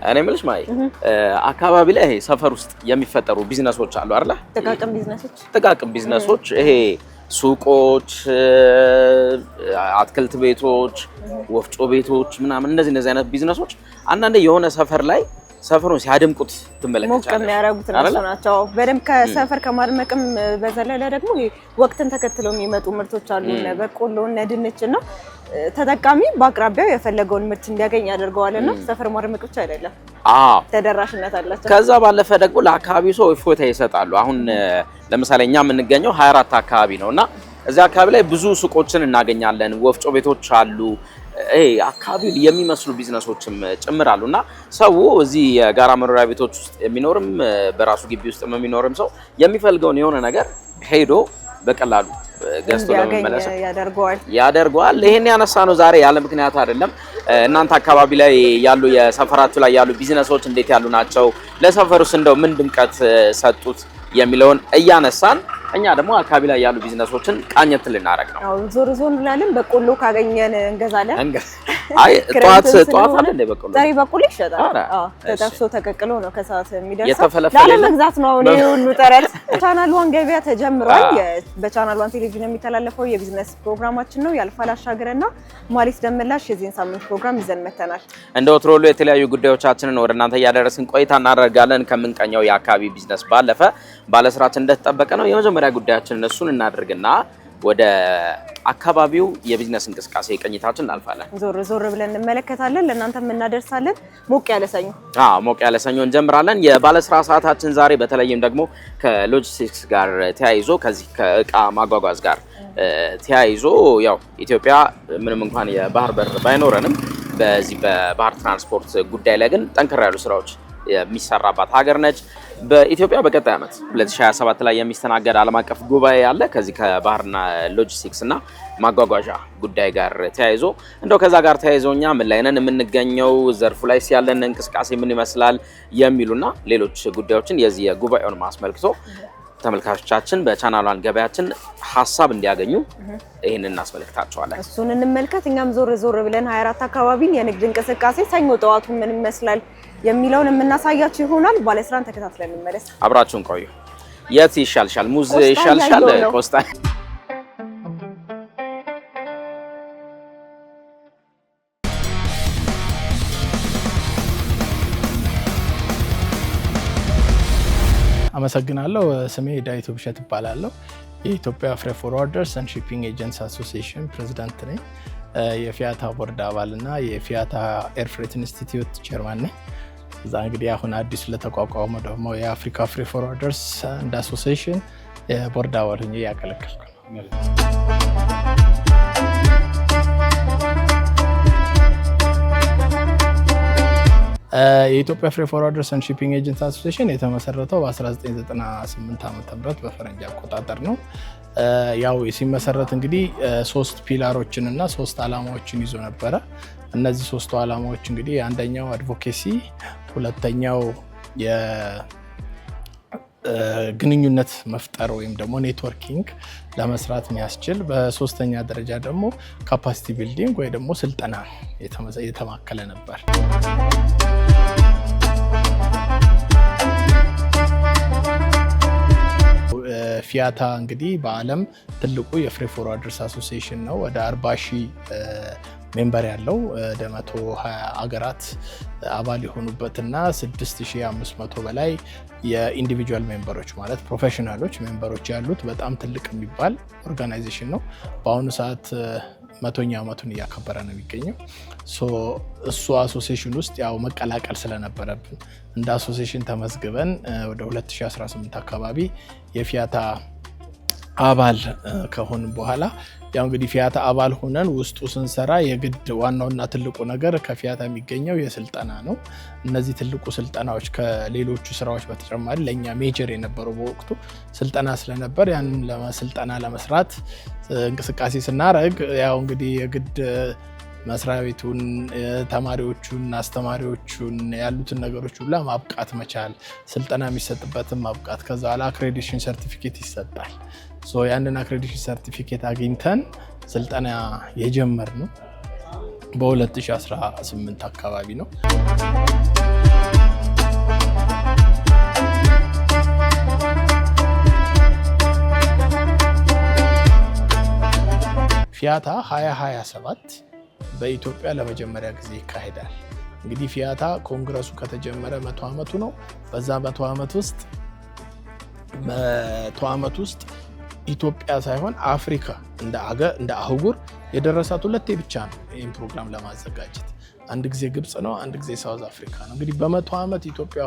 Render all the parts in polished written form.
እኔ ምልሽ ማይ አካባቢ ላይ ሰፈር ውስጥ የሚፈጠሩ ቢዝነሶች አሉ አይደል? ጥቃቅን ቢዝነሶች ይሄ ሱቆች፣ አትክልት ቤቶች፣ ወፍጮ ቤቶች ምናምን እነዚህ አይነት ቢዝነሶች አንዳንዴ የሆነ ሰፈር ላይ ሰፈሩን ሲያደምቁት ትመለከታለሽ። ሞቅ የሚያደርጉት ናቸው። በደንብ ከሰፈር ከማድመቅም በዘለለ ደግሞ ወቅትን ተከትለው የሚመጡ ምርቶች አሉ። በቆሎ እና ድንችና ተጠቃሚ በአቅራቢያው የፈለገውን ምርት እንዲያገኝ ያደርገዋልና ሰፈር ማድመቅ ብቻ አይደለም። ተደራሽነት አላቸው። ከዛ ባለፈ ደግሞ ለአካባቢው ሰው እፎይታ ይሰጣሉ። አሁን ለምሳሌ እኛ የምንገኘው 24 አካባቢ ነውና እዚህ አካባቢ ላይ ብዙ ሱቆችን እናገኛለን። ወፍጮ ቤቶች አሉ። አካባቢውን የሚመስሉ ቢዝነሶችም ጭምር አሉና ሰው እዚህ የጋራ መኖሪያ ቤቶች ውስጥ የሚኖርም በራሱ ግቢ ውስጥ የሚኖርም ሰው የሚፈልገውን የሆነ ነገር ሄዶ በቀላሉ ገዝቶ ለመመለስ ያደርገዋል። ይሄን ያነሳ ነው ዛሬ ያለ ምክንያት አይደለም። እናንተ አካባቢ ላይ ያሉ የሰፈራችሁ ላይ ያሉ ቢዝነሶች እንዴት ያሉ ናቸው? ለሰፈሩስ እንደው ምን ድምቀት ሰጡት የሚለውን እያነሳን እኛ ደግሞ አካባቢ ላይ ያሉ ቢዝነሶችን ቃኘት ልናረግ ነው። ዞር ብላለን። በቆሎ ካገኘን እንገዛለን። አይ ጧት አለ እንደ በቆሎ ዛሬ በቆሎ ይሸጣል። ተጠብሶ ተቀቅሎ ነው ከሰዓት የሚደርሰው። ለመግዛት ነው አሁን ሁሉ ጥረት። ቻናል ዋን ገበያ ተጀምሯል። በቻናል ዋን ቴሌቪዥን የሚተላለፈው የቢዝነስ ፕሮግራማችን ነው። ያልፋል አሻገረና ማሊስ ደመላሽ የዚህን ሳምንት ፕሮግራም ይዘን መተናል። እንደ ወትሮሎ የተለያዩ ጉዳዮቻችንን ወደ እናንተ እያደረስን ቆይታ እናደርጋለን። ከምንቀኘው የአካባቢ ቢዝነስ ባለፈ ባለስራችን እንደተጠበቀ ነው። የመጀመሪያ ጉዳያችንን እሱን እናደርግና ወደ አካባቢው የቢዝነስ እንቅስቃሴ ቅኝታችን እናልፋለን። ዞር ብለን እንመለከታለን፣ ለእናንተም እናደርሳለን። ሞቅ ያለ ሰኞ እንጀምራለን። የባለስራ ሰዓታችን ዛሬ በተለይም ደግሞ ከሎጂስቲክስ ጋር ተያይዞ ከዚህ ከእቃ ማጓጓዝ ጋር ተያይዞ ያው ኢትዮጵያ ምንም እንኳን የባህር በር ባይኖረንም በዚህ በባህር ትራንስፖርት ጉዳይ ላይ ግን ጠንከር ያሉ ስራዎች የሚሰራባት ሀገር ነች። በኢትዮጵያ በቀጣይ ዓመት 2027 ላይ የሚስተናገድ ዓለም አቀፍ ጉባኤ አለ። ከዚህ ከባህርና ሎጂስቲክስ እና ማጓጓዣ ጉዳይ ጋር ተያይዞ እንደው ከዛ ጋር ተያይዞኛ ምን ላይ ነን የምንገኘው፣ ዘርፉ ላይ ያለን እንቅስቃሴ ምን ይመስላል የሚሉና ሌሎች ጉዳዮችን የዚህ የጉባኤውን ማስመልክቶ ተመልካቾቻችን በቻናሏን ገበያችን ሐሳብ እንዲያገኙ ይሄንን እናስመልክታቸዋለን። እሱን እንመልከት። እኛም ዞር ብለን 24 አካባቢን የንግድ እንቅስቃሴ ሰኞ ጠዋቱ ምን ይመስላል የሚለውን የምናሳያችሁ ይሆናል። ባለስራን ተከታትለን እንመለስ። አብራችሁን ቆዩ። የት ይሻልሻል? ሙዝ ይሻልሻል? ቆስጣ? አመሰግናለሁ። ስሜ ዳዊት ብሸት እባላለሁ። የኢትዮጵያ ፍሬት ፎርዋርደርስ ኤንድ ሺፒንግ ኤጀንትስ አሶሲዬሽን ፕሬዝዳንት ነኝ። የፊያታ ቦርድ አባልና የፊያታ ኤር ፍሬት ኢንስቲትዩት ቼርማን ነኝ። እዛ እንግዲህ አሁን አዲስ ለተቋቋመው ደግሞ የአፍሪካ ፍሬት ፎርዋርደርስ ኤንድ አሶሲዬሽን የቦርድ አባል ሆኜ ያገለግልኩ ነው። የኢትዮጵያ ፍሬት ፎርዋርደርስ ኤንድ ሺፒንግ ኤጀንትስ አሶሲዬሽን የተመሰረተው በ1998 ዓ.ም በፈረንጅ አቆጣጠር ነው። ያው ሲመሰረት እንግዲህ 3 ፒላሮችን እና 3 ዓላማዎችን ይዞ ነበረ። እነዚህ 3ቱ ዓላማዎች እንግዲህ አንደኛው አድቮኬሲ፣ ሁለተኛው የግንኙነት መፍጠር ወይም ደግሞ ኔትወርኪንግ ለመስራት የሚያስችል፣ በሶስተኛ ደረጃ ደግሞ ካፓሲቲ ቢልዲንግ ወይ ደግሞ ስልጠና የተማከለ ነበር። ፊያታ እንግዲህ በዓለም ትልቁ የፍሬት ፎርዋርደርስ አሶሲዬሽን ነው። ወደ 40,000 ሜምበር ያለው ወደ 120 አገራት አባል የሆኑበትና 6500 በላይ የኢንዲቪጁዋል ሜምበሮች ማለት ፕሮፌሽናሎች ሜምበሮች ያሉት በጣም ትልቅ የሚባል ኦርጋናይዜሽን ነው። በአሁኑ ሰዓት 100ኛ ዓመቱን እያከበረ ነው የሚገኘው። እሱ አሶሲዬሽን ውስጥ ያው መቀላቀል ስለነበረብን እንደ አሶሲዬሽን ተመዝግበን ወደ 2018 አካባቢ የፊያታ አባል ከሆን በኋላ ያው እንግዲህ ፊያታ አባል ሆነን ውስጡ ስንሰራ የግድ ዋናውና ትልቁ ነገር ከፊያታ የሚገኘው የስልጠና ነው። እነዚህ ትልቁ ስልጠናዎች ከሌሎቹ ስራዎች በተጨማሪ ለኛ ሜጀር የነበረው በወቅቱ ስልጠና ስለነበር ያንን ለስልጠና ለመስራት እንቅስቃሴ ስናደርግ ያው እንግዲህ የግድ መስሪያ ቤቱን፣ ተማሪዎቹን፣ አስተማሪዎቹን ያሉትን ነገሮች ሁሉ ማብቃት መቻል፣ ስልጠና የሚሰጥበትን ማብቃት፣ ከዛ በኋላ አክሬዲቴሽን ሰርቲፊኬት ይሰጣል። ያንን አክሬዲቴሽን ሰርቲፊኬት አግኝተን ስልጠና የጀመርነው በ2018 አካባቢ ነው። ፊያታ 2027 በኢትዮጵያ ለመጀመሪያ ጊዜ ይካሄዳል። እንግዲህ ፊያታ ኮንግረሱ ከተጀመረ 100 ዓመቱ ነው። በዛ 100 ዓመት ውስጥ ኢትዮጵያ ሳይሆን አፍሪካ እንደ አህጉር የደረሳት ሁለቴ ብቻ ነው ይህን ፕሮግራም ለማዘጋጀት። አንድ ጊዜ ግብጽ ነው፣ አንድ ጊዜ ሳውዝ አፍሪካ ነው። እንግዲህ በ100 ዓመት ኢትዮጵያ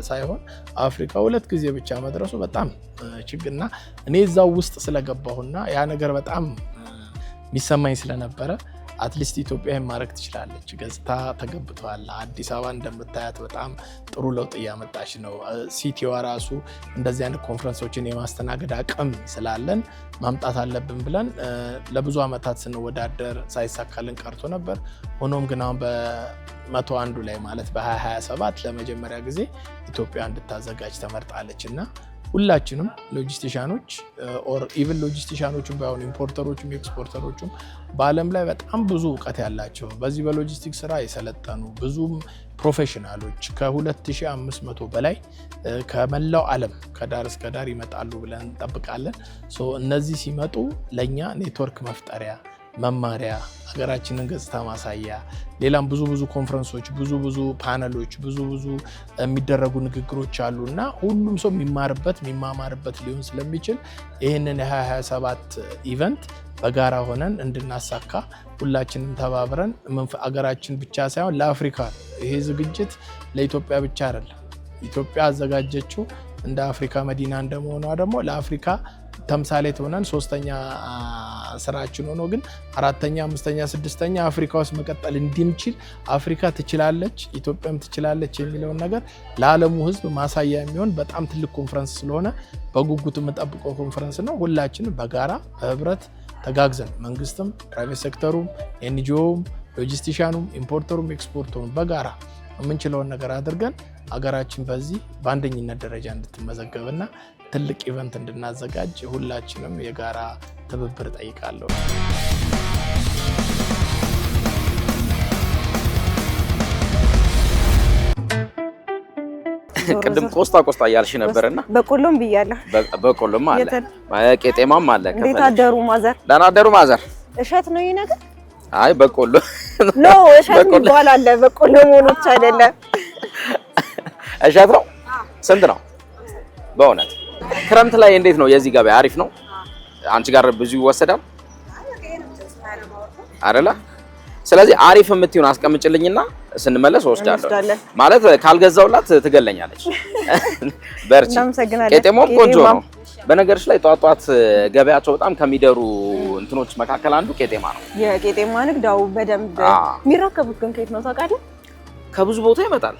ሳይሆን አፍሪካ ሁለት ጊዜ ብቻ መድረሱ በጣም ችግርና እኔ እዛው ውስጥ ስለገባሁና ያ ነገር በጣም የሚሰማኝ ስለነበረ አትሊስት ኢትዮጵያ ማድረግ ትችላለች። ገጽታ ተገብቷል። አዲስ አበባ እንደምታያት በጣም ጥሩ ለውጥ እያመጣች ነው። ሲቲዋ ራሱ እንደዚህ አይነት ኮንፈረንሶችን የማስተናገድ አቅም ስላለን ማምጣት አለብን ብለን ለብዙ ዓመታት ስንወዳደር ሳይሳካልን ቀርቶ ነበር። ሆኖም ግን አሁን በ101 ላይ ማለት በ2027 ለመጀመሪያ ጊዜ ኢትዮጵያ እንድታዘጋጅ ተመርጣለች እና ሁላችንም ሎጂስቲሻኖች ኦር ኢቭን ሎጂስቲሻኖችም ባይሆን ኢምፖርተሮችም ኤክስፖርተሮችም በዓለም ላይ በጣም ብዙ እውቀት ያላቸው በዚህ በሎጂስቲክስ ስራ የሰለጠኑ ብዙም ፕሮፌሽናሎች ከ2500 በላይ ከመላው ዓለም ከዳር እስከ ዳር ይመጣሉ ብለን እንጠብቃለን። እነዚህ ሲመጡ ለእኛ ኔትወርክ መፍጠሪያ፣ መማሪያ፣ ሀገራችንን ገጽታ ማሳያ፣ ሌላም ብዙ ኮንፈረንሶች፣ ብዙ ፓነሎች፣ ብዙ የሚደረጉ ንግግሮች አሉ እና ሁሉም ሰው የሚማማርበት ሊሆን ስለሚችል ይህንን የ2027 ኢቨንት በጋራ ሆነን እንድናሳካ ሁላችንም ተባብረን አገራችን ብቻ ሳይሆን ለአፍሪካ ይሄ ዝግጅት ለኢትዮጵያ ብቻ አይደለም። ኢትዮጵያ አዘጋጀችው እንደ አፍሪካ መዲና እንደመሆኗ ደግሞ ለአፍሪካ ተምሳሌት ሆነን ሶስተኛ ስራችን ሆኖ ግን አራተኛ፣ አምስተኛ፣ ስድስተኛ አፍሪካ ውስጥ መቀጠል እንድንችል አፍሪካ ትችላለች፣ ኢትዮጵያም ትችላለች የሚለውን ነገር ለዓለሙ ሕዝብ ማሳያ የሚሆን በጣም ትልቅ ኮንፈረንስ ስለሆነ በጉጉት የምንጠብቀው ኮንፈረንስ ነው። ሁላችንም በጋራ በህብረት ተጋግዘን መንግስትም፣ ፕራይቬት ሴክተሩም፣ ኤንጂኦውም፣ ሎጂስቲሻኑም፣ ኢምፖርተሩም፣ ኤክስፖርተሩም በጋራ የምንችለውን ነገር አድርገን ሀገራችን በዚህ በአንደኝነት ደረጃ እንድትመዘገብና ትልቅ ኢቨንት እንድናዘጋጅ ሁላችንም የጋራ ትብብር ጠይቃለሁ። ቅድም ቆስጣ እያልሽ ነበርና በቆሎም ብያለሁ። በቆሎም አለ፣ ቄጤማም አለ። እንዴት አደሩ ማዘር? ደህና አደሩ ማዘር። እሸት ነው ይሄ ነገር? አይ በቆሎ ነው፣ እሸት ይባላል። በቆሎ መሆኑች አይደለም። እሸት ነው። ስንት ነው በእውነት? ክረምት ላይ እንዴት ነው የዚህ ገበያ? አሪፍ ነው። አንቺ ጋር ብዙ ይወሰዳል አይደለ? ስለዚህ አሪፍ የምትሆን አስቀምጭልኝና ስንመለስ ወስዳለሁ። ማለት ካልገዛውላት ትገለኛለች። በርቺ። ቄጤማም ቆንጆ ነው። በነገርሽ ላይ ጧት ገበያቸው በጣም ከሚደሩ እንትኖች መካከል አንዱ ቄጤማ ነው። የቄጤማ ንግዳው በደንብ የሚረከቡት ግን ከየት ነው ታውቃለህ? ከብዙ ቦታ ይመጣል።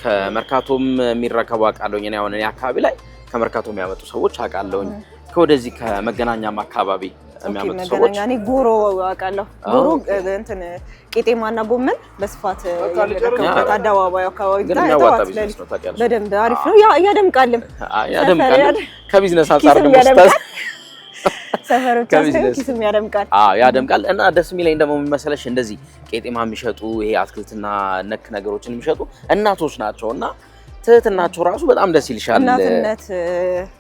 ከመርካቶም የሚረከቡ አውቃለሁኝ። እኔ አሁን አካባቢ ላይ ከመርካቶ የሚያመጡ ሰዎች አውቃለሁኝ። ከወደዚህ ከመገናኛም አካባቢ የሚያመጡ ሰዎች እኔ ጎሮ አውቃለሁ። ጎሮ እንትን ቄጤማና ጎመን በስፋት የሚረከቡበት አደባባዩ አካባቢ በደንብ አሪፍ ነው። ያደምቃልም። ከቢዝነስ አንጻር ደግሞ ሰፈሮቻችን ኪስም ያደምቃል። ያደምቃል። እና ደስ የሚለኝ ደግሞ የሚመስለሽ እንደዚህ ቄጤማ የሚሸጡ ይሄ አትክልትና ነክ ነገሮችን የሚሸጡ እናቶች ናቸውና ትህትናቸው ራሱ በጣም ደስ ይልሻል። እናትነት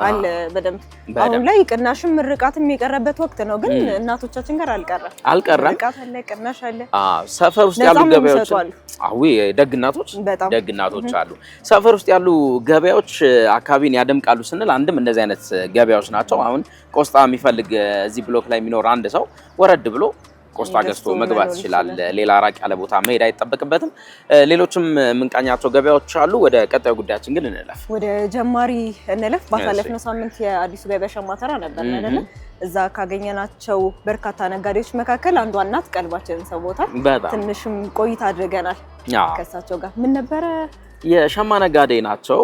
አለ በደንብ። አሁን ላይ ቅናሽም ምርቃትም የቀረበት ወቅት ነው፣ ግን እናቶቻችን ጋር አልቀረም። ምርቃት አለ፣ ቅናሽ አለ። ሰፈር ውስጥ ያሉ ገበያዎች ደግ እናቶች አሉ። ሰፈር ውስጥ ያሉ ገበያዎች አካባቢን ያደምቃሉ ስንል አንድም እንደዚህ አይነት ገበያዎች ናቸው። አሁን ቆስጣ የሚፈልግ እዚህ ብሎክ ላይ የሚኖር አንድ ሰው ወረድ ብሎ ቆስጣ ገዝቶ መግባት ይችላል። ሌላ ራቅ ያለ ቦታ መሄድ አይጠበቅበትም። ሌሎችም ምንቃኛቸው ገበያዎች አሉ። ወደ ቀጣዩ ጉዳያችን ግን እንለፍ። ወደ ጀማሪ እንለፍ። ባሳለፍነው ሳምንት የአዲሱ ገበያ ሸማተራ ነበር አይደል? እዛ ካገኘናቸው በርካታ ነጋዴዎች መካከል አንዷ እናት ቀልባችንን ሰቦታል። ትንሽም ቆይታ አድርገናል ከእሳቸው ጋር። ምን ነበረ? የሸማ ነጋዴ ናቸው።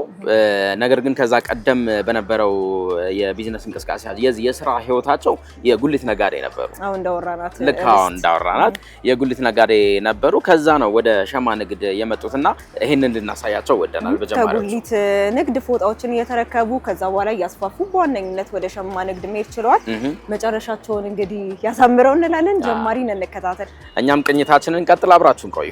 ነገር ግን ከዛ ቀደም በነበረው የቢዝነስ እንቅስቃሴ የስራ ህይወታቸው የጉሊት ነጋዴ ነበሩ። እንዳወራናት የጉሊት ነጋዴ ነበሩ። ከዛ ነው ወደ ሸማ ንግድ የመጡትና ይሄንን እንድናሳያቸው ወደናል። በጀማሪው ከጉሊት ንግድ ፎጣዎችን እየተረከቡ ከዛ በኋላ እያስፋፉ በዋነኝነት ወደ ሸማ ንግድ መሄድ ችለዋል። መጨረሻቸውን እንግዲህ ያሳምረው እንላለን። ጀማሪን እንከታተል። እኛም ቅኝታችንን እንቀጥል። አብራችሁን ቆዩ።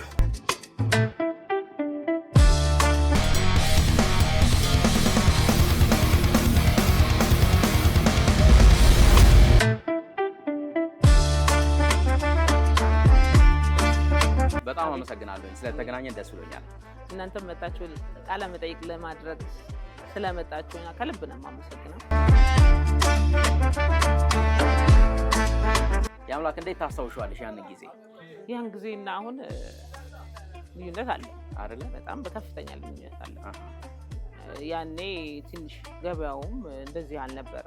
አመሰግናለሁ ስለተገናኘን ደስ ብሎኛል። እናንተም መጣችሁ ቃለ መጠይቅ ለማድረግ ስለመጣችሁና ከልብ ነው የማመሰግነው። የአምላክ እንዴት ታስታውሻለሽ ያንን ጊዜ? ያን ጊዜና አሁን ልዩነት አለ አይደለ? በጣም በከፍተኛ ልዩነት አለ። ያኔ ትንሽ ገበያውም እንደዚህ አልነበረ።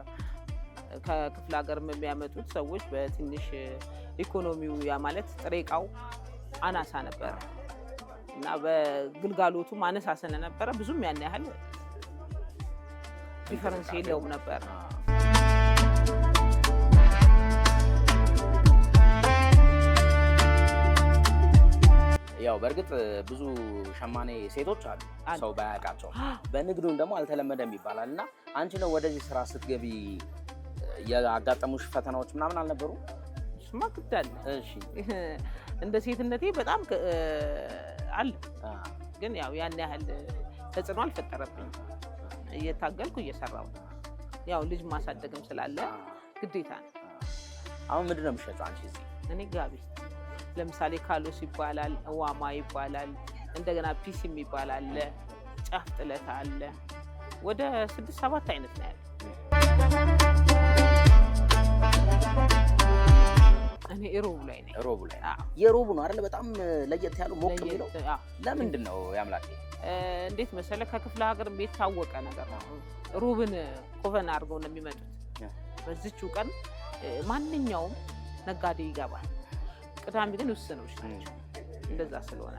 ከክፍለ ሀገር የሚያመጡት ሰዎች በትንሽ ኢኮኖሚው ያ ማለት ጥሬ ዕቃው አናሳ ነበረ እና በግልጋሎቱ ማነሳ ስለነበረ ብዙም ያን ያህል ዲፈረንስ የለውም ነበር። ያው በእርግጥ ብዙ ሸማኔ ሴቶች አሉ ሰው ባያውቃቸው፣ በንግዱም ደግሞ አልተለመደም ይባላል እና አንቺ ነው ወደዚህ ስራ ስትገቢ ያጋጠሙሽ ፈተናዎች ምናምን አልነበሩ? እሱማ ግድ አለ። እሺ እንደ ሴትነቴ በጣም አለ፣ ግን ያው ያን ያህል ተጽዕኖ አልፈጠረብኝም። እየታገልኩ እየሰራሁ ያው ልጅ ማሳደግም ስላለ ግዴታ ነው። አሁን ምንድን ነው የምትሸጪው አንቺ እዚህ? እኔ ጋቢ ለምሳሌ ካሎስ ይባላል፣ ዋማ ይባላል፣ እንደገና ፒሲም ይባላል፣ ጫፍ ጥለት አለ። ወደ 6-7 አይነት ነው ያለው። እኔ ሮቡ ላይ ነኝ። ሮቡ ላይ የሮቡ ነው አይደል? በጣም ለየት ያለው ሞቅ የሚለው ለምንድን ነው ያምላክ? እንዴት መሰለ ከክፍለ ሀገር የታወቀ ነገር ነው። ሮብን ኮቨን አድርገው ነው የሚመጡት። በዚህችው ቀን ማንኛውም ነጋዴ ይገባል። ቅዳሜ ግን ውስኖች ናቸው። እንደዛ ስለሆነ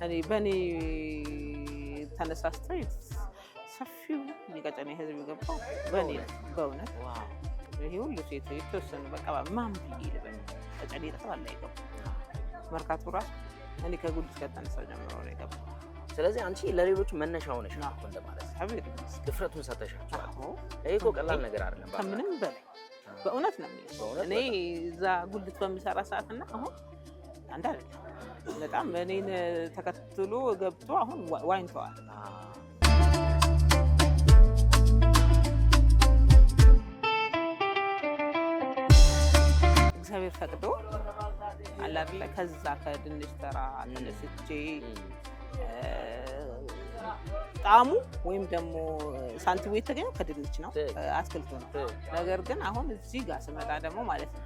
እኔ በእኔ ተነሳስተው ሰፊው የቀጨኔ ህዝብ የገባው በእኔ በእውነት ይሄ ሁሉ ሴት የተወሰኑ በቃ ማን ብዬ ልበል ቀጨኔ ጠቅላላ ይገባ መርካቶ ራሱ እኔ ከጉልት ከተነሳው ጀምሮ ነው የገባው። ስለዚህ አንቺ ለሌሎች መነሻ ሆነሽ ነው እንደማለት አብይ ድፍረቱን ሰተሻቸዋል። ይሄ እኮ ቀላል ነገር አይደለም። ከምንም በላይ በእውነት ነው የሚለው እኔ እዛ ጉልት በሚሰራ ሰዓትና አሁን አንድ አይደለም። በጣም እኔን ተከትሎ ገብቶ አሁን ዋኝተዋል። እግዚአብሔር ፈቅዶ አለ አይደለ ከዛ ከድንች ተራ ተነስቼ ጣሙ ወይም ደግሞ ሳንቲሙ የተገኘው ከድንች ነው አትክልቱ ነው። ነገር ግን አሁን እዚህ ጋር ስመጣ ደግሞ ማለት ነው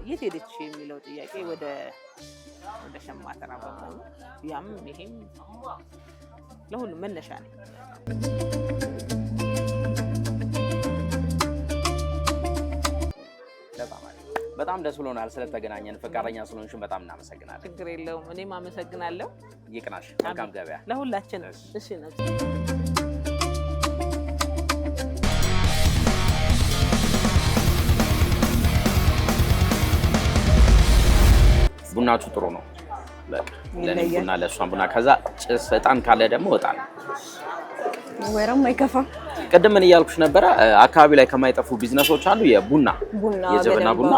የት ሄደች የሚለው ጥያቄ ወደ ሸማ ተራ በመሆኑ ያም ይሄም ለሁሉም መነሻ ነው። በጣም ደስ ብሎናል ስለተገናኘን። ፈቃደኛ ስለሆንሽ በጣም እናመሰግናለን። ችግር የለውም። እኔም አመሰግናለሁ። ይቅናሽ። መልካም ገበያ ለሁላችን። እሺ ነው። ቡናችሁ ጥሩ ነው። ለኔ ቡና ለሷን ቡና ከዛ ጭስ እጣን ካለ ደግሞ እጣን ወይም አይከፋም። ቅድም ምን እያልኩሽ ነበረ? አካባቢ ላይ ከማይጠፉ ቢዝነሶች አንዱ የቡና የጀበና ቡና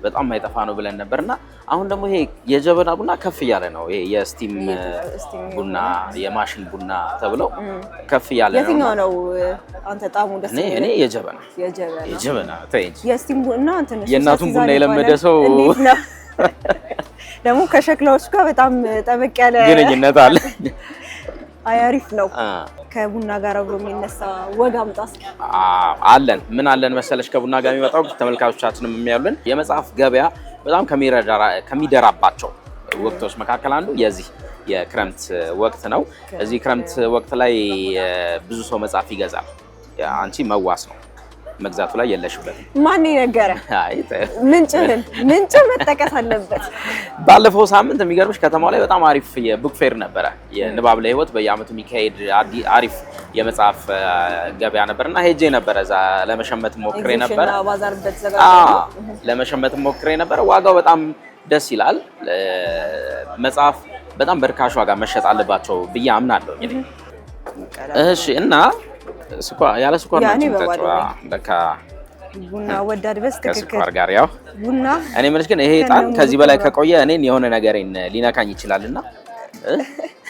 በጣም ማይጠፋ ነው ብለን ነበርና አሁን ደግሞ ይሄ የጀበና ቡና ከፍ እያለ ነው። ይሄ የስቲም ቡና የማሽን ቡና ተብሎ ከፍ እያለ ነው። የትኛው ነው አንተ ጣሙ ደስ ይላል? እኔ የጀበና ተይኝ። የስቲም ቡና እንትን የእናቱን ቡና የለመደ ሰው ደግሞ ከሸክላዎች ጋር በጣም ጠበቅ ያለ ግንኙነት አለ። አሪፍ ነው። ከቡና ጋር አብሮ የሚነሳ ወግ አምጣ እስኪ። አለን። ምን አለን መሰለሽ ከቡና ጋር የሚመጣው ተመልካቾቻችንም የሚያዩልን የመጽሐፍ ገበያ በጣም ከሚደራባቸው ወቅቶች መካከል አንዱ የዚህ የክረምት ወቅት ነው። እዚህ ክረምት ወቅት ላይ ብዙ ሰው መጽሐፍ ይገዛል። አንቺ መዋስ ነው መግዛቱ ላይ የለሽበትም። ማን ይነገረ? ምንጭ መጠቀስ አለበት። ባለፈው ሳምንት የሚገርምሽ ከተማው ላይ በጣም አሪፍ የቡክ ፌር ነበረ። የንባብ ለህይወት በየአመቱ የሚካሄድ አሪፍ የመጽሐፍ ገበያ ነበርና ሄጄ ነበረ። እዛ ለመሸመት ሞክሬ ነበረ። ዋጋው በጣም ደስ ይላል። መጽሐፍ በጣም በርካሽ ዋጋ መሸጥ አለባቸው ብዬ አምናለሁ። እሺ እና ያለ ስኳር ነው የምትጠጪው? በቃ ቡና ወዳድ በስ ከስኳር ጋር ያው ቡና። እኔ የምልሽ ግን ይሄ ዕጣን ከዚህ በላይ ከቆየ እኔን የሆነ ነገሬን ሊነካኝ ይችላልና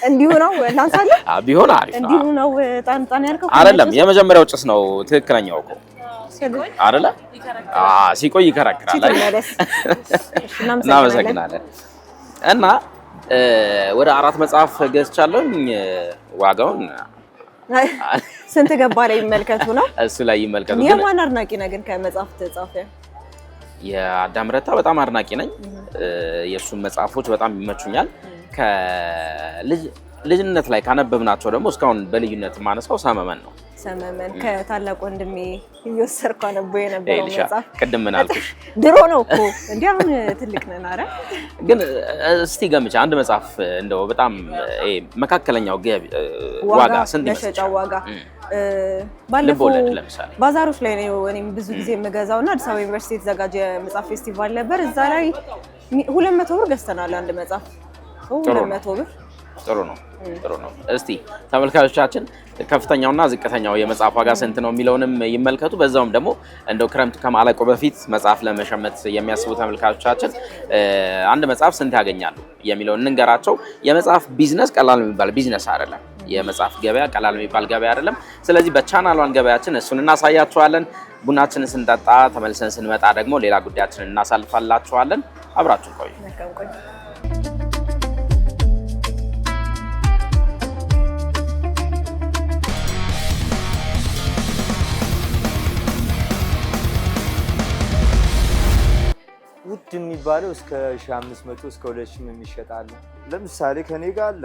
እንዲሁ ነው ላንሳለ። ቢሆን አሪፍ ነው። እንዲሁ ነው ዕጣን ያልከው አይደለም? የመጀመሪያው ጭስ ነው ትክክለኛው እኮ። አይደለ? ሲቆይ ይከራከራል። እናመሰግናለን። እና ወደ 4 መጽሐፍ ገዝቻለሁኝ። ዋጋውን ስንት ገባ ላይ ይመልከቱ ነው። እሱ ላይ ይመልከቱ። የማን አድናቂ ነህ ግን ከመጽሐፍት ጻፊያ? የአዳም ረታ በጣም አድናቂ ነኝ። የእሱን መጽሐፎች በጣም ይመቹኛል። ከልጅነት ላይ ካነበብናቸው ደግሞ እስካሁን በልዩነት የማነሳው ሰመመን ነው። ሰመመን ከታላቅ ወንድሜ እየወሰድኩ አነበው የነበረው መጽሐፍ። ቅድም ምን አልኩሽ? ድሮ ነው እኮ እንዴ፣ አሁን ትልቅ ነን። ኧረ ግን እስቲ ገምቼ አንድ መጽሐፍ እንደው በጣም መካከለኛው ዋጋ ስንት ይመስልሻል? ዋጋ ባለፈው ባዛሮች ላይ ነው እኔም ብዙ ጊዜ የምገዛውና አዲስ አበባ ዩኒቨርሲቲ የተዘጋጀ መጽሐፍ ፌስቲቫል ነበር። እዛ ላይ 200 ብር ገዝተናል አንድ መጽሐፍ። 200 ብር ጥሩ ነው። እስቲ ተመልካቾቻችን ከፍተኛውና ዝቅተኛው የመጽሐፍ ዋጋ ስንት ነው የሚለውንም ይመልከቱ። በዛውም ደግሞ እንደው ክረምት ከማለቁ በፊት መጽሐፍ ለመሸመት የሚያስቡ ተመልካቾቻችን አንድ መጽሐፍ ስንት ያገኛሉ የሚለውን እንንገራቸው። የመጽሐፍ ቢዝነስ ቀላል የሚባል ቢዝነስ አይደለም። የመጽሐፍ ገበያ ቀላል የሚባል ገበያ አይደለም። ስለዚህ በቻናሏን ገበያችን እሱን እናሳያችኋለን። ቡናችንን ስንጠጣ ተመልሰን ስንመጣ ደግሞ ሌላ ጉዳያችንን እናሳልፋላችኋለን። አብራችሁ ቆዩ። ውድ የሚባለው እስከ 1500 እስከ 2000 የሚሸጣል። ለምሳሌ ከኔ ጋር አለ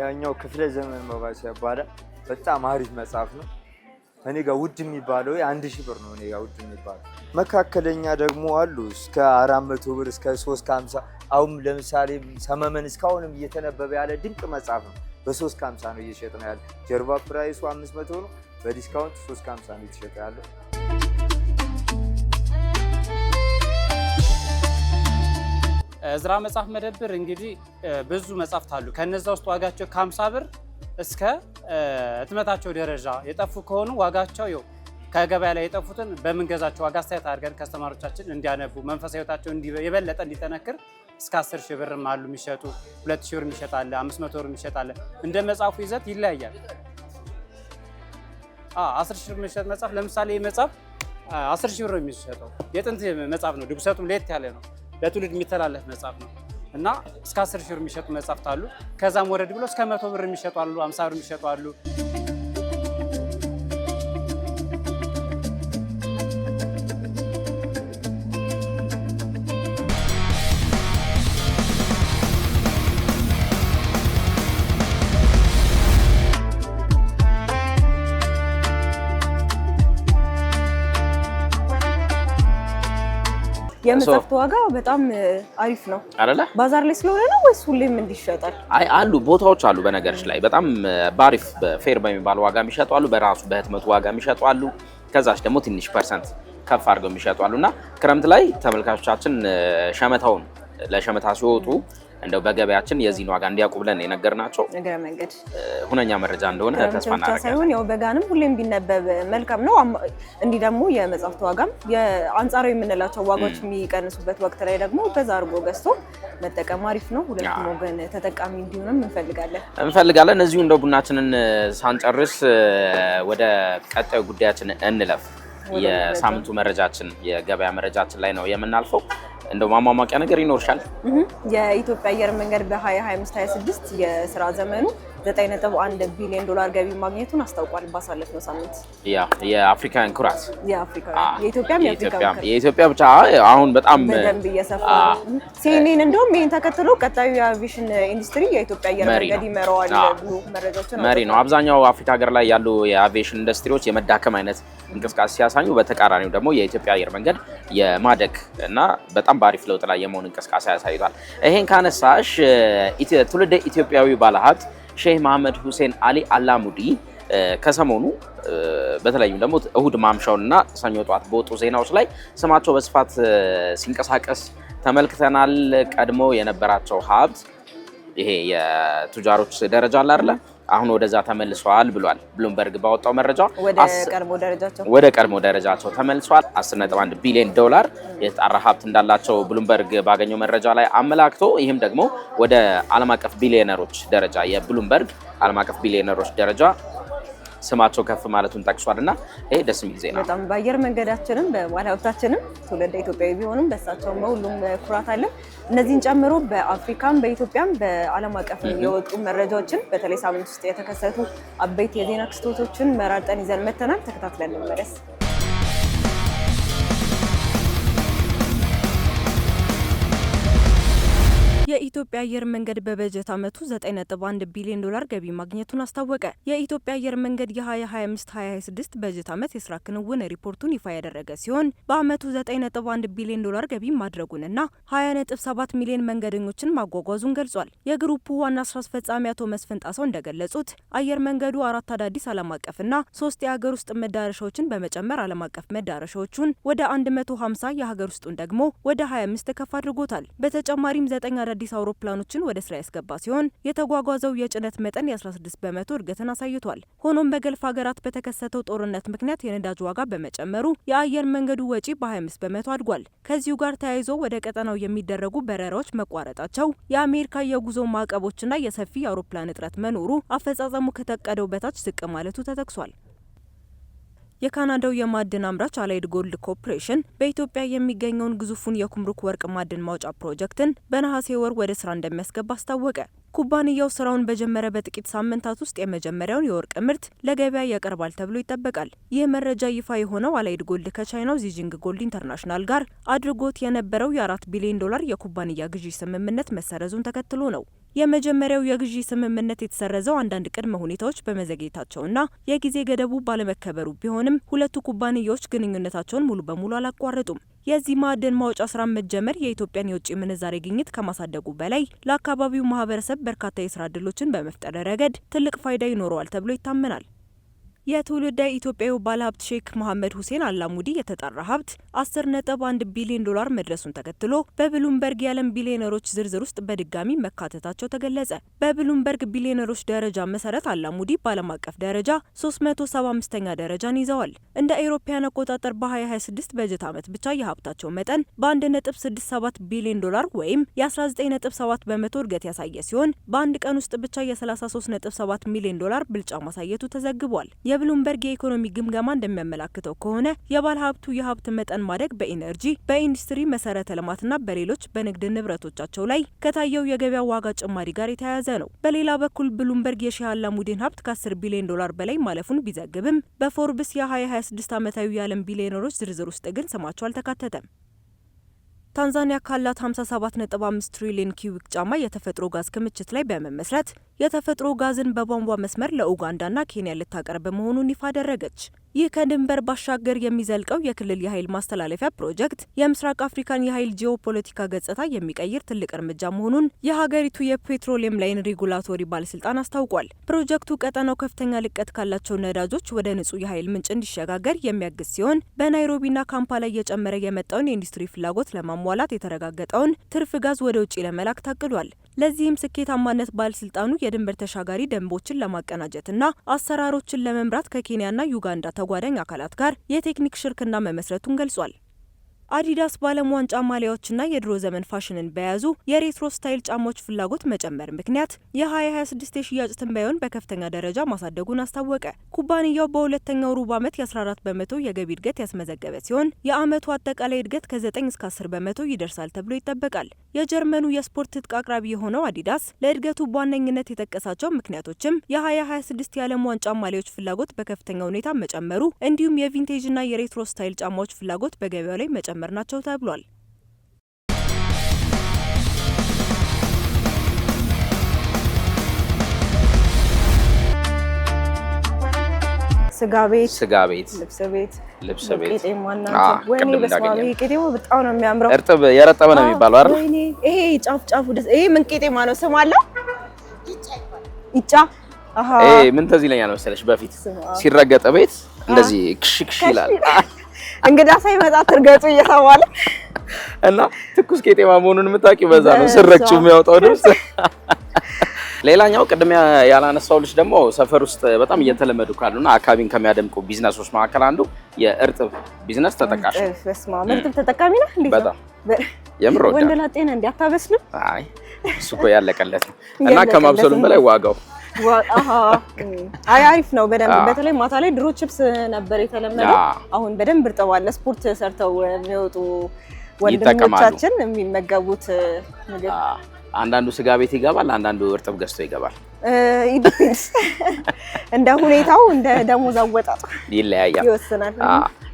ያኛው ክፍለ ዘመን መባቻ ይባላል። በጣም አሪፍ መጽሐፍ ነው። እኔ ጋር ውድ የሚባለው 1000 ብር ነው። እኔ ጋር ውድ የሚባለው መካከለኛ ደግሞ አሉ እስከ 400 ብር እስከ 350። አሁን ለምሳሌ ሰመመን እስካሁንም እየተነበበ ያለ ድንቅ መጽሐፍ ነው። በ350 ነው እየሸጠ ነው ያለ። ጀርባ ፕራይሱ 500 ነው። በዲስካውንት 350 ነው እየተሸጠ ያለው። እዝራ መጽሐፍ መደብር እንግዲህ ብዙ መጽሐፍት አሉ። ከነዛ ውስጥ ዋጋቸው ከ50 ብር እስከ ህትመታቸው ደረጃ የጠፉ ከሆኑ ዋጋቸው ይኸው ከገበያ ላይ የጠፉትን በምንገዛቸው ዋጋ አስተያየት አድርገን ከስተማሮቻችን እንዲያነቡ መንፈሳዊ ህይወታቸው የበለጠ እንዲጠነክር እስከ 10,000 ብርም አሉ የሚሸጡ፣ 2,000 ብር የሚሸጥ አለ፣ 500 ብር የሚሸጥ አለ። እንደ መጽሐፉ ይዘት ይለያያል። 10,000 ብር የሚሸጥ መጽሐፍ ለምሳሌ መጽሐፍ 10,000 ብር ነው የሚሸጠው። የጥንት መጽሐፍ ነው። ድጉሰቱም ለየት ያለ ነው። ለትውልድ የሚተላለፍ መጽሐፍ ነው እና እስከ 10,000 ብር የሚሸጡ መጽሐፍት አሉ። ከዛም ወረድ ብሎ እስከ 100 ብር የሚሸጡ አሉ፣ 50 ብር የሚሸጡ አሉ። የመጽሐፍት ዋጋ በጣም አሪፍ ነው አይደለ? ባዛር ላይ ስለሆነ ነው ወይስ ሁሌም እንዲሸጣል? አይ አሉ ቦታዎች አሉ። በነገርሽ ላይ በጣም ባሪፍ ፌር በሚባል ዋጋ የሚሸጡ አሉ። በራሱ በህትመቱ ዋጋ የሚሸጡ አሉ። ከዛች ደግሞ ትንሽ ፐርሰንት ከፍ አድርገው የሚሸጡ አሉና ክረምት ላይ ተመልካቾቻችን ሸመታውን ለሸመታ ሲወጡ እንደው በገበያችን የዚህን ዋጋ እንዲያውቁ ብለን የነገርናቸው ነገረ መንገድ ሁነኛ መረጃ እንደሆነ ተስፋ እናደርጋለን። ሳይሆን ያው በጋንም ሁሌም ቢነበብ መልካም ነው። እንዲህ ደግሞ የመጽሐፍት ዋጋም የአንጻራዊ የምንላቸው ዋጋዎች የሚቀንሱበት ወቅት ላይ ደግሞ በዛ አድርጎ ገዝቶ መጠቀም አሪፍ ነው። ሁለቱም ወገን ተጠቃሚ እንዲሆንም እንፈልጋለን። እዚሁ እንደው ቡናችንን ሳንጨርስ ወደ ቀጣዩ ጉዳያችን እንለፍ። የሳምንቱ መረጃችን የገበያ መረጃችን ላይ ነው የምናልፈው። እንደው ማሟሟቂያ ነገር ይኖርሻል? የኢትዮጵያ አየር መንገድ በ2025/26 የስራ ዘመኑ 9.1 ቢሊዮን ዶላር ገቢ ማግኘቱን አስታውቋል። ባሳለፍነው ሳምንት የአፍሪካን ኩራት የኢትዮጵያ ብቻ አሁን በጣም በደንብ እየሰፋ ሲኤንኤን እንደውም ይህን ተከትሎ ቀጣዩ የአቪዬሽን ኢንዱስትሪ የኢትዮጵያ አየር መንገድ ይመራዋል ብሎ መረጃዎችን መሪ ነው። አብዛኛው አፍሪካ ሀገር ላይ ያሉ የአቪዬሽን ኢንዱስትሪዎች የመዳከም አይነት እንቅስቃሴ ሲያሳዩ፣ በተቃራኒው ደግሞ የኢትዮጵያ አየር መንገድ የማደግ እና በጣም በአሪፍ ለውጥ ላይ የመሆን እንቅስቃሴ ያሳይቷል። ይሄን ካነሳሽ ትውልደ ኢትዮጵያዊ ባለሀብት ሼህ መሐመድ ሁሴን አሊ አላሙዲ ከሰሞኑ በተለይም ደግሞ እሁድ ማምሻውንና ሰኞ ጧት በወጡ ዜናዎች ላይ ስማቸው በስፋት ሲንቀሳቀስ ተመልክተናል። ቀድሞ የነበራቸው ሀብት ይሄ የቱጃሮች ደረጃ አለ አይደለ? አሁን ወደዛ ተመልሰዋል ብሏል። ብሉምበርግ ባወጣው መረጃ ወደ ቀድሞ ደረጃቸው ተመልሰዋል። 10.1 ቢሊዮን ዶላር የተጣራ ሀብት እንዳላቸው ብሉምበርግ ባገኘው መረጃ ላይ አመላክቶ ይህም ደግሞ ወደ ዓለም አቀፍ ቢሊዮነሮች ደረጃ የብሉምበርግ ዓለም አቀፍ ቢሊዮነሮች ደረጃ ስማቸው ከፍ ማለቱን ጠቅሷልና ይሄ ደስ የሚል ዜና ነው። በጣም በአየር መንገዳችንም በባለ ሀብታችንም ትውልደ ኢትዮጵያዊ ቢሆኑም በሳቸው በሁሉም ኩራት አለ። እነዚህን ጨምሮ በአፍሪካም በኢትዮጵያም በዓለም አቀፍ የወጡ መረጃዎችን በተለይ ሳምንት ውስጥ የተከሰቱ አበይት የዜና ክስተቶችን መራርጠን ይዘን መተናል። ተከታትለን እንመለስ። የኢትዮጵያ አየር መንገድ በበጀት ዓመቱ 9.1 ቢሊዮን ዶላር ገቢ ማግኘቱን አስታወቀ። የኢትዮጵያ አየር መንገድ የ2025-2026 በጀት ዓመት የስራ ክንውን ሪፖርቱን ይፋ ያደረገ ሲሆን በዓመቱ 9.1 ቢሊዮን ዶላር ገቢ ማድረጉንና 20.7 ሚሊዮን መንገደኞችን ማጓጓዙን ገልጿል። የግሩፑ ዋና ስራ አስፈጻሚ አቶ መስፍን ጣሰው እንደገለጹት አየር መንገዱ 4 አዳዲስ ዓለም አቀፍና 3 የሀገር ውስጥ መዳረሻዎችን በመጨመር ዓለም አቀፍ መዳረሻዎቹን ወደ 150 የሀገር ውስጡን ደግሞ ወደ 25 ከፍ አድርጎታል። በተጨማሪም 9 አዳዲስ አውሮፕላኖችን ወደ ስራ ያስገባ ሲሆን የተጓጓዘው የጭነት መጠን የ16 በመቶ እድገትን አሳይቷል። ሆኖም በገልፍ ሀገራት በተከሰተው ጦርነት ምክንያት የነዳጅ ዋጋ በመጨመሩ የአየር መንገዱ ወጪ በ25 በመቶ አድጓል። ከዚሁ ጋር ተያይዞ ወደ ቀጠናው የሚደረጉ በረራዎች መቋረጣቸው፣ የአሜሪካ የጉዞ ማዕቀቦችና የሰፊ የአውሮፕላን እጥረት መኖሩ አፈጻጸሙ ከተቀደው በታች ዝቅ ማለቱ ተጠቅሷል። የካናዳው የማዕድን አምራች አላይድ ጎልድ ኮርፖሬሽን በኢትዮጵያ የሚገኘውን ግዙፉን የኩምሩክ ወርቅ ማዕድን ማውጫ ፕሮጀክትን በነሐሴ ወር ወደ ስራ እንደሚያስገባ አስታወቀ። ኩባንያው ስራውን በጀመረ በጥቂት ሳምንታት ውስጥ የመጀመሪያውን የወርቅ ምርት ለገበያ ያቀርባል ተብሎ ይጠበቃል። ይህ መረጃ ይፋ የሆነው አላይድ ጎልድ ከቻይናው ዚጂንግ ጎልድ ኢንተርናሽናል ጋር አድርጎት የነበረው የ4 ቢሊዮን ዶላር የኩባንያ ግዢ ስምምነት መሰረዙን ተከትሎ ነው። የመጀመሪያው የግዢ ስምምነት የተሰረዘው አንዳንድ ቅድመ ሁኔታዎች በመዘግየታቸውና የጊዜ ገደቡ ባለመከበሩ ቢሆንም ሁለቱ ኩባንያዎች ግንኙነታቸውን ሙሉ በሙሉ አላቋረጡም። የዚህ ማዕድን ማውጫ ስራ መጀመር የኢትዮጵያን የውጭ ምንዛሬ ግኝት ከማሳደጉ በላይ ለአካባቢው ማህበረሰብ በርካታ የስራ ዕድሎችን በመፍጠር ረገድ ትልቅ ፋይዳ ይኖረዋል ተብሎ ይታመናል። የትውልደ ኢትዮጵያዊ ባለሀብት ሼክ መሐመድ ሁሴን አላሙዲ የተጣራ ሀብት 10.1 ቢሊዮን ዶላር መድረሱን ተከትሎ በብሉምበርግ የዓለም ቢሊዮነሮች ዝርዝር ውስጥ በድጋሚ መካተታቸው ተገለጸ። በብሉምበርግ ቢሊዮነሮች ደረጃ መሰረት አላሙዲ በዓለም አቀፍ ደረጃ 375ኛ ደረጃን ይዘዋል። እንደ አውሮፓውያን አቆጣጠር በ2026 በጀት ዓመት ብቻ የሀብታቸው መጠን በ1.67 ቢሊዮን ዶላር ወይም የ19.7 በመቶ እድገት ያሳየ ሲሆን በአንድ ቀን ውስጥ ብቻ የ33.7 ሚሊዮን ዶላር ብልጫ ማሳየቱ ተዘግቧል። የብሉምበርግ የኢኮኖሚ ግምገማ እንደሚያመላክተው ከሆነ የባለ ሀብቱ የሀብት መጠን ማደግ በኢነርጂ፣ በኢንዱስትሪ መሰረተ ልማትና በሌሎች በንግድ ንብረቶቻቸው ላይ ከታየው የገበያ ዋጋ ጭማሪ ጋር የተያያዘ ነው። በሌላ በኩል ብሉምበርግ የሼህ አላሙዲን ሀብት ከ10 ቢሊዮን ዶላር በላይ ማለፉን ቢዘግብም በፎርብስ የ2026 ዓመታዊ የዓለም ቢሊዮነሮች ዝርዝር ውስጥ ግን ስማቸው አልተካተተም። ታንዛኒያ ካላት 57.5 ትሪሊዮን ኪዩቢክ ጫማ የተፈጥሮ ጋዝ ክምችት ላይ በመመስረት የተፈጥሮ ጋዝን በቧንቧ መስመር ለኡጋንዳና ኬንያ ልታቀርብ መሆኑን ይፋ አደረገች። ይህ ከድንበር ባሻገር የሚዘልቀው የክልል የኃይል ማስተላለፊያ ፕሮጀክት የምስራቅ አፍሪካን የኃይል ጂኦፖለቲካ ገጽታ የሚቀይር ትልቅ እርምጃ መሆኑን የሀገሪቱ የፔትሮሊየም ላይን ሬጉላቶሪ ባለስልጣን አስታውቋል። ፕሮጀክቱ ቀጠናው ከፍተኛ ልቀት ካላቸው ነዳጆች ወደ ንጹህ የኃይል ምንጭ እንዲሸጋገር የሚያግዝ ሲሆን በናይሮቢና ካምፓላ እየጨመረ የመጣውን የኢንዱስትሪ ፍላጎት ለማሟላት የተረጋገጠውን ትርፍ ጋዝ ወደ ውጭ ለመላክ ታቅዷል። ለዚህም ስኬታማነት ባለስልጣኑ የድንበር ተሻጋሪ ደንቦችን ለማቀናጀትና አሰራሮችን ለመምራት ከኬንያና ዩጋንዳ ተጓዳኝ አካላት ጋር የቴክኒክ ሽርክና መመስረቱን ገልጿል። አዲዳስ በዓለም ዋንጫ ማሊያዎችና የድሮ ዘመን ፋሽንን በያዙ የሬትሮ ስታይል ጫማዎች ፍላጎት መጨመር ምክንያት የ2026 የሽያጭ ትንበያውን በከፍተኛ ደረጃ ማሳደጉን አስታወቀ። ኩባንያው በሁለተኛው ሩብ ዓመት የ14 በመቶ የገቢ እድገት ያስመዘገበ ሲሆን የዓመቱ አጠቃላይ እድገት ከ9 እስከ 10 በመቶ ይደርሳል ተብሎ ይጠበቃል። የጀርመኑ የስፖርት ትጥቅ አቅራቢ የሆነው አዲዳስ ለእድገቱ በዋነኝነት የጠቀሳቸው ምክንያቶችም የ2026 የዓለም ዋንጫ ማሊያዎች ፍላጎት በከፍተኛ ሁኔታ መጨመሩ እንዲሁም የቪንቴጅና የሬትሮ ስታይል ጫማዎች ፍላጎት በገበያው ላይ መጨመር ናቸው ተብሏል። ስጋ ቤት፣ ልብስ ቤት ቄጤማና ወይኔ በስማሚ ቄጤማ በጣም ነው የሚያምረው። እርጥብ የረጠበ ነው የሚባለው አይደል? ወይኔ ይሄ ጫፍ ደስ ይሄ ምን ቄጤማ ነው? ስም አለው? ይጫ አሃ ይሄ ምን ተዝ ይለኛል መሰለሽ በፊት ሲረገጠ ቤት እንደዚህ ክሽክሽ ይላል። እንግዳ ሳይመጣ ትርገጡ እየተባለ እና ትኩስ ቄጤማ መሆኑን የምታውቂው በዛ ነው። ስረግጩ የሚያወጣው ድምጽ ሌላኛው ቅድም ያላነሳው ልጅ ደግሞ ሰፈር ውስጥ በጣም እየተለመዱ ካሉና አካባቢን ከሚያደምቁ ቢዝነሶች መካከል አንዱ የእርጥብ ቢዝነስ ተጠቃሽ ነው። በስመ አብ እርጥብ ተጠቃሚ ነህ እንዴ? በጣም የምር ወደ ወንደላ ጤና እንዴ አታበስልም? አይ እሱ እኮ ያለቀለት ነው እና ከማብሰሉም በላይ ዋጋው አሪፍ ነው። በደንብ በተለይ ማታ ላይ ድሮ ቺፕስ ነበር የተለመደው። አሁን በደንብ እርጥብ አለ። ስፖርት ሰርተው የሚወጡ ወንድሞቻችን የሚመገቡት ምግብ አንዳንዱ ስጋ ቤት ይገባል፣ አንዳንዱ እርጥብ ገዝቶ ይገባል። ኢዲፔንስ እንደ ሁኔታው እንደ ደሞዝ አወጣጡ ይለያያል፣ ይወስናል።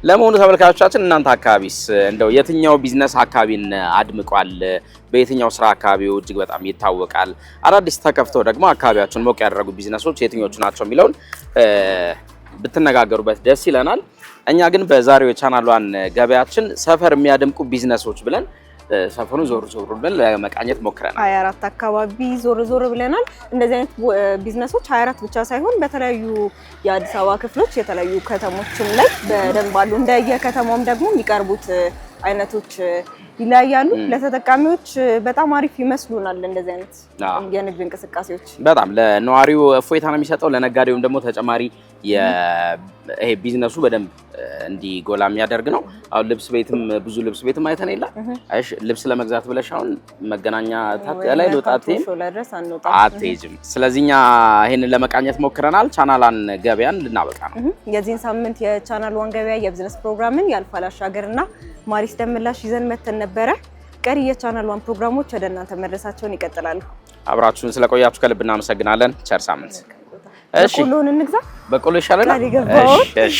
ለመሆኑ ተመልካቾቻችን እናንተ አካባቢስ እንደው የትኛው ቢዝነስ አካባቢን አድምቋል? በየትኛው ስራ አካባቢው እጅግ በጣም ይታወቃል? አዳዲስ ተከፍተው ደግሞ አካባቢያቸውን ሞቅ ያደረጉ ቢዝነሶች የትኞቹ ናቸው የሚለውን ብትነጋገሩበት ደስ ይለናል። እኛ ግን በዛሬው የቻናሏን ገበያችን ሰፈር የሚያደምቁ ቢዝነሶች ብለን ሰፈሩን ዞር ዞር ብለን ለመቃኘት ሞክረናል። 24 አካባቢ ዞር ዞር ብለናል። እንደዚህ አይነት ቢዝነሶች 24 ብቻ ሳይሆን በተለያዩ የአዲስ አበባ ክፍሎች የተለያዩ ከተሞችም ላይ በደንብ አሉ። እንደየከተማውም ደግሞ የሚቀርቡት አይነቶች ይለያያሉ። ለተጠቃሚዎች በጣም አሪፍ ይመስሉናል እንደዚህ አይነት የንግድ እንቅስቃሴዎች። በጣም ለነዋሪው እፎይታ ነው የሚሰጠው፣ ለነጋዴውም ደግሞ ተጨማሪ ይሄ ቢዝነሱ በደንብ እንዲጎላ የሚያደርግ ነው። አሁን ልብስ ቤትም ብዙ ልብስ ቤትም አይተን የለ አይሽ ልብስ ለመግዛት ብለሽ አሁን መገናኛ ላይ ልወጣቴም አትሄጂም። ስለዚህ እኛ ይሄንን ለመቃኘት ሞክረናል። ቻናሏን ገበያን ልናበቃ ነው። የዚህን ሳምንት የቻናሏን ገበያ የቢዝነስ ፕሮግራምን ያልፋል አሻገርና ማሪስ ደምላሽ ይዘን መተን ነበረ። ቀሪ የቻናሏን ፕሮግራሞች ወደ እናንተ መድረሳቸውን ይቀጥላሉ። አብራችሁን ስለቆያችሁ ከልብ እናመሰግናለን። ቸር ሳምንት። እሺ በቆሎን እንግዛ። በቆሎ ይሻላል። እሺ